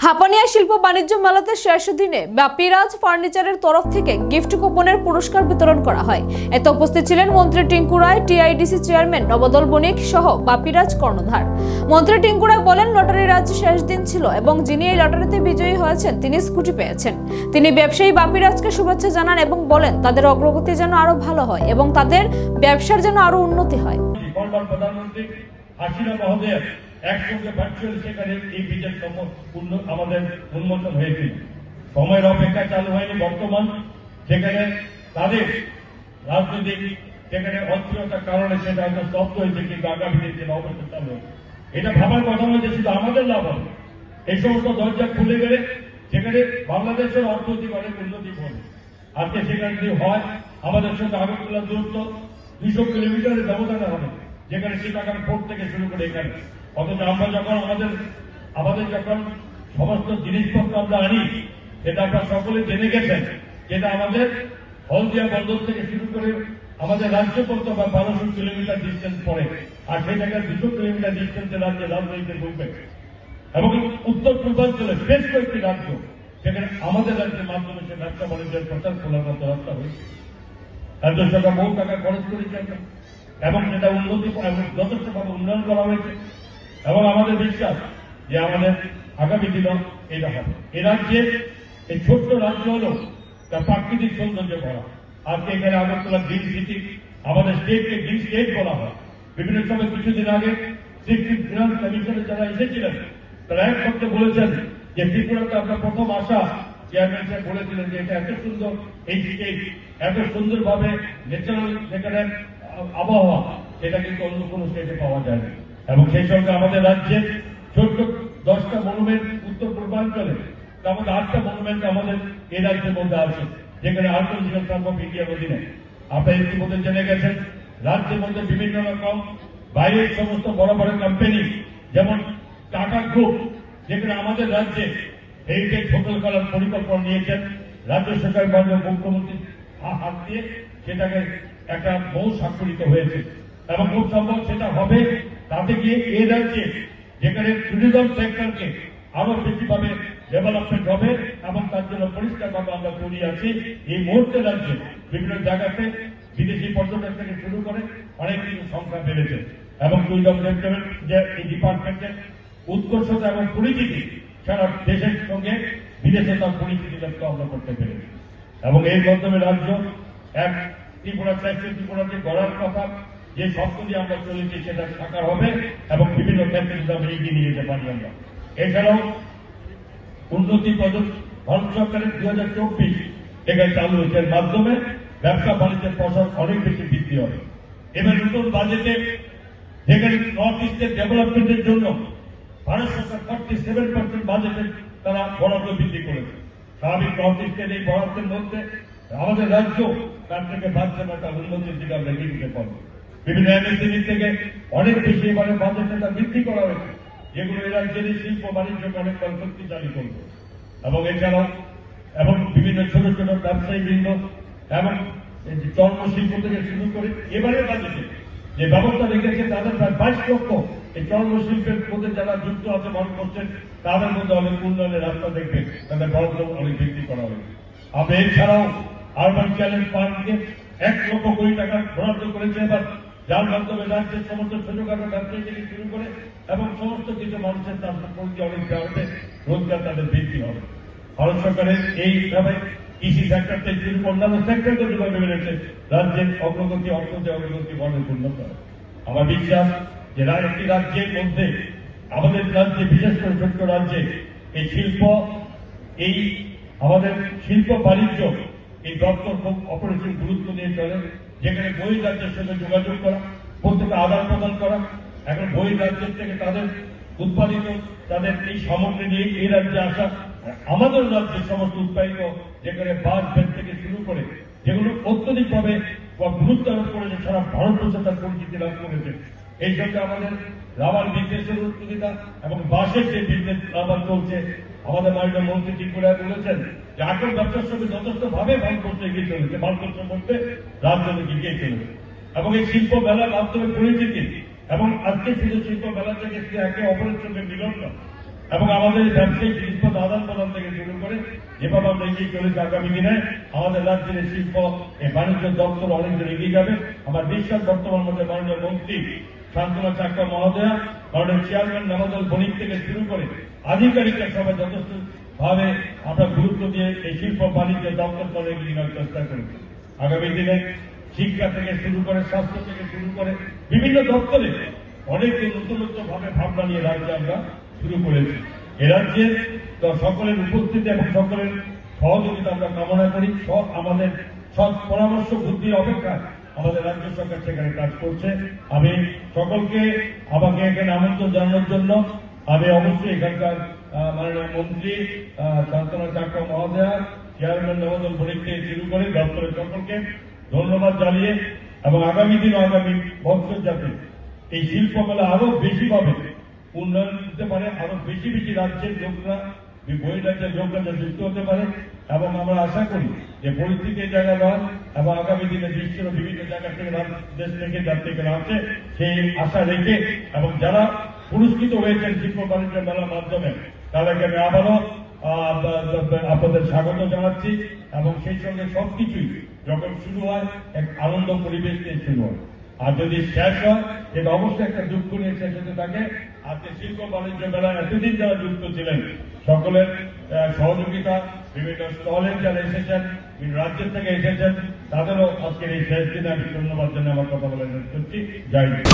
হাপানিয়া শিল্প বাণিজ্য মেলাতে শেষ দিনে বাপিরাজ ফার্নিচারের তরফ থেকে গিফট কুপনের পুরস্কার বিতরণ করা হয়। এতে উপস্থিত ছিলেন মন্ত্রী টিঙ্কু রায়, টিআইডিসি চেয়ারম্যান নবদল বণিক সহ বাপিরাজ কর্ণধার। মন্ত্রী টিঙ্কু রায় বলেন, লটারির আজ শেষ দিন ছিল এবং যিনি এই লটারিতে বিজয়ী হয়েছেন তিনি স্কুটি পেয়েছেন। তিনি ব্যবসায়ী বাপিরাজকে শুভেচ্ছা জানান এবং বলেন তাদের অগ্রগতি যেন আরো ভালো হয় এবং তাদের ব্যবসার যেন আরো উন্নতি হয়। একসঙ্গে ভার্চুয়াল সেখানে এই বিজয় আমাদের উন্মোচন হয়েছিল। সময়ের অপেক্ষা চালু হয়নি। বর্তমান সেখানে তাদের রাজনৈতিক সেখানে অস্থিরতার কারণে সেটা হয়তো স্তব্ধ হয়েছে, কিন্তু আগামী দিনে অবশ্যই চালু হবে। এটা ভাবার কথা নয় যে শুধু আমাদের লাভ হবে। এই সমস্ত দরজা খুলে গেলে সেখানে বাংলাদেশের অর্থনৈতিক অনেক উন্নতি হবে। আজকে সেখানে যদি হয় আমাদের সঙ্গে আগরতলা দূরত্ব 200 কিলোমিটারের ব্যবধানে হবে, যেখানে চিটাগাং পোর্ট থেকে শুরু করে এখানে। অথচ আমরা যখন আমাদের যখন সমস্ত জিনিসপত্র আমরা আনি, সেটা আপনারা সকলে জেনে গেছেন, যেটা আমাদের হলদিয়া বন্দর থেকে শুরু করে আমাদের রাজ্য পর্যন্ত 1200 কিলোমিটার ডিস্টেন্স পড়ে, আর সেই জায়গায় 200 কিলোমিটার ডিস্টেন্সে রাজ্যে রাজনৈতিক মুভমেন্ট এবং উত্তর পূর্বাঞ্চলে বেশ কয়েকটি রাজ্য, সেখানে আমাদের রাজ্যের মাধ্যমে সে ব্যবসা বাণিজ্যের প্রচার খোলার মতো রাস্তা হয়েছে। রাজ্য সরকার বহু টাকা খরচ করেছে এবং সেটা উন্নতি এবং যথেষ্টভাবে উন্নয়ন করা হয়েছে এবং আমাদের বিশ্বাস যে আমাদের আগামী দিন এটা হবে। এ রাজ্যে এই ছোট্ট রাজ্য হলো তার প্রাকৃতিক সৌন্দর্য ভরা। আজকে এখানে আগরতলা গ্রিন সিটি, আমাদের স্টেটকে গ্রিন স্টেট বলা হয়। বিভিন্ন সময় কিছুদিন আগে ফিনান্স কমিশনের যারা এসেছিলেন তারা এক শব্দে বলেছেন যে ত্রিপুরাতে আপনার প্রথম আসা চেয়ারম্যান সাহেব বলেছিলেন যে এটা এত সুন্দর, এই স্টেট এত সুন্দরভাবে ন্যাচারাল যেখানে আবহাওয়া, সেটা কিন্তু অন্য কোনো স্টেটে পাওয়া যায় না। এবং সেই সঙ্গে আমাদের রাজ্যের ছোট্ট 10টা মনুমেন্ট উত্তর পূর্বাঞ্চলে, তার মধ্যে 8টা মনুমেন্ট আমাদের এই রাজ্যের মধ্যে আছে, যেখানে আর্কিওলজিক্যাল সার্ভে অফ ইন্ডিয়ার অধীনে। আপনারা ইতিমধ্যে জেনে গেছেন রাজ্যের মধ্যে বিভিন্ন রকম বাইরের সমস্ত বড় বড় কোম্পানি, যেমন টাটা গ্রুপ, যেখানে আমাদের রাজ্যে হেরিটেজ হোটেল করার পরিকল্পনা নিয়েছেন রাজ্য সরকার, মাননীয় মুখ্যমন্ত্রী হাত দিয়ে সেটাকে একটা বহু স্বাক্ষরিত হয়েছে এবং খুব সম্ভব সেটা হবে। তাতে গিয়ে এই রাজ্যে যেখানে ট্যুরিজম সেক্টরকে আরো বেশিভাবে ডেভেলপমেন্ট হবে এবং তার জন্য পরিষ্কারভাবে আমরা তৈরি আছি। এই মুহূর্তে রাজ্যে বিভিন্ন জায়গাতে বিদেশি পর্যটক থেকে শুরু করে অনেক কিছু সংখ্যা বেড়েছে এবং ট্যুরিজম সেক্টরের যে এই ডিপার্টমেন্টের উৎকর্ষতা এবং পরিচিতি সারা দেশের সঙ্গে বিদেশে তার পরিচিতি ব্যক্ত আমরা করতে পেরেছি এবং এর মাধ্যমে রাজ্য এক ত্রিপুরা ত্রিপুরাতে গড়ার কথা যে শব্দ দিয়ে আমরা চলেছি সেটা সাকার হবে এবং বিভিন্ন ক্ষেত্রে আমরা এগিয়ে নিয়ে যেতে পারি আমরা। এছাড়াও উন্নতি প্রজেক্ট ভারত সরকারের 2024 এখানে চালু হয়েছে, এর মাধ্যমে ব্যবসা বাণিজ্যের প্রসার অনেক বেশি বৃদ্ধি হবে। এবার নতুন বাজেটে যেখানে নর্থ ইস্টের ডেভেলপমেন্টের জন্য ভারত সরকার 47% বাজেটে তারা বরাদ্দ বৃদ্ধি করেছে। স্বাভাবিক নর্থ ইস্টের এই বরাদ্দের মধ্যে আমাদের রাজ্য তার থেকে বাড়ছে একটা উন্নতির দিকে আমরা এগিয়ে দিতে পারবো। বিভিন্ন এমএসএমই থেকে অনেক বেশি এবারে বাজেটটা বৃদ্ধি করা হয়েছে, যেগুলো এই রাজ্যের শিল্প বাণিজ্যকে অনেক শক্তিশালী করবে এবং এছাড়াও এবং বিভিন্ন ছোট ছোট ব্যবসায়ী বৃন্দ এবং চর্মশিল্প থেকে শুরু করে এবারের বাজেটে যে ব্যবস্থা রেখেছে তাদের প্রায় 22 লক্ষ এই চর্মশিল্পের মধ্যে যারা যুক্ত আছে মনে করছেন তাদের মধ্যে অনেক উন্নয়নের রাস্তা দেখবে, তাদের বরাদ্দ অনেক বৃদ্ধি করা হয়েছে। আমরা এছাড়াও আরবান চ্যালেঞ্জ ফান্ডকে 1 লক্ষ কোটি টাকা বরাদ্দ করেছে এবার, যার মাধ্যমে রাজ্যের সমস্ত ছোটখাটো ব্যবসায়ী থেকে শুরু করে এবং সমস্ত কিছু মানুষের চাষের প্রতি অনেক বাড়বে, রোজগার তাদের বৃদ্ধি হবে। ভারত সরকারের এইভাবে কৃষি সেক্টর থেকে শুরু করে অন্যান্য সেক্টরকে যেভাবে বেড়েছে রাজ্যের অগ্রগতি অগ্রগতি অনেক উন্নত হবে। আমার বিশ্বাস যে একটি রাজ্যের মধ্যে আমাদের রাজ্যে, বিশেষ করে ছোট্ট রাজ্যে এই শিল্প, এই আমাদের শিল্প বাণিজ্য এই দপ্তর খুব অপরিসীম গুরুত্ব দিয়ে চলে, যেখানে বহির রাজ্যের সঙ্গে যোগাযোগ করা, প্রত্যেকে আদান প্রদান করা। এখন বহির রাজ্যের থেকে তাদের উৎপাদিত তাদের এই সামগ্রী নিয়ে এই রাজ্যে আসা, আমাদের রাজ্যের সমস্ত উৎপাদিত যেখানে বাস ভেদ থেকে শুরু করে যেগুলো অত্যধিকভাবে গুরুত্ব আরোপ করেছে, সারা ভারতবর্ষে তার পরিচিতি লাভ করেছে। এই সঙ্গে আমাদের রাবার বিজনেসের উৎপাদিতা এবং বাসের যে বিজনেস আবার চলছে, আমাদের মাননীয় মন্ত্রী টিঙ্কু রায় বলেছেন যে আটক ব্যবসার সঙ্গে যথেষ্টভাবে ভারতবর্ষ এগিয়ে চলেছে, ভারতবর্ষের মধ্যে রাজনৈতিক এগিয়ে চলেছে এবং এই শিল্প মেলার মাধ্যমে পরিচিতি এবং আজকে শুধু শিল্প মেলা থেকে একে অপরের সঙ্গে মিলন এবং আমাদের ব্যবসায়িক জিনিসপত্র আদান প্রদান থেকে শুরু করে যেভাবে আমরা এগিয়ে চলেছি, আগামী দিনে আমাদের রাজ্যের শিল্প বাণিজ্য দপ্তর অনেক দূর এগিয়ে যাবে। আমার বিশ্বাস বর্তমান মধ্যে মাননীয় মন্ত্রী শান্তনা চাকমা মহোদয়া, মাননীয় চেয়ারম্যান নবদল বণিক থেকে শুরু করে আধিকারিকরা সবাই যথেষ্ট ভাবে আমরা গুরুত্ব দিয়ে এই শিল্প বাণিজ্য দপ্তর করে এগিয়ে নেওয়ার চেষ্টা করি। আগামী দিনে শিক্ষা থেকে শুরু করে স্বাস্থ্য থেকে শুরু করে বিভিন্ন দপ্তরে অনেক নতুন ভাবে ভাবনা নিয়ে রাজ্যে আমরা শুরু করেছি। এ রাজ্যে সকলের উপস্থিতি এবং সকলের সহযোগিতা আমরা কামনা করি। আমাদের সব পরামর্শ বুদ্ধির অপেক্ষায় আমাদের রাজ্য সরকার সেখানে কাজ করছে। আমি সকলকে আমাকে এখানে আমন্ত্রণ জানানোর জন্য আমি অবশ্যই এখানকার মাননীয় মন্ত্রী শান্তনা চাকমা মহোদয়া, চেয়ারম্যান নবদল বণিক থেকে শুরু করে দপ্তরের সকলকে ধন্যবাদ জানিয়ে এবং আগামী দিন আগামী বছর যাতে এই শিল্পমেলা আরো বেশিভাবে উন্নয়ন দিতে পারে, আরো বেশি বেশি রাজ্যের লোকরা বই রাজ্যের লোকরা যুক্ত হতে পারে এবং আমরা আশা করি যে পরিস্থিতি এই জায়গায় নয় এবং আগামী দিনে বিশ্বের বিভিন্ন জায়গা থেকে দেশ থেকে যার থেকে আছে সেই আশা রেখে এবং যারা পুরস্কৃত হয়েছেন শিল্প বাণিজ্য মেলার মাধ্যমে তাদেরকে আমি আবারও আপনাদের স্বাগত জানাচ্ছি এবং সেই সঙ্গে সবকিছুই যখন শুরু হয় এক আনন্দ পরিবেশ নিয়ে শুরু হয়। আর যদি শেষ হয় সেটা অবশ্যই একটা দুঃখ নিয়ে শেষ হতে থাকে। আজকে শিল্প বাণিজ্য মেলায় এতদিন যারা যুক্ত ছিলেন সকলের সহযোগিতা, বিভিন্ন স্থলের যারা এসেছেন, বিভিন্ন রাজ্যের থেকে এসেছেন, তাদেরও আজকের এই শেষ দিনে আমি ধন্যবাদ জানিয়ে আমার কথা বলে করছি। জয় হিন্দ।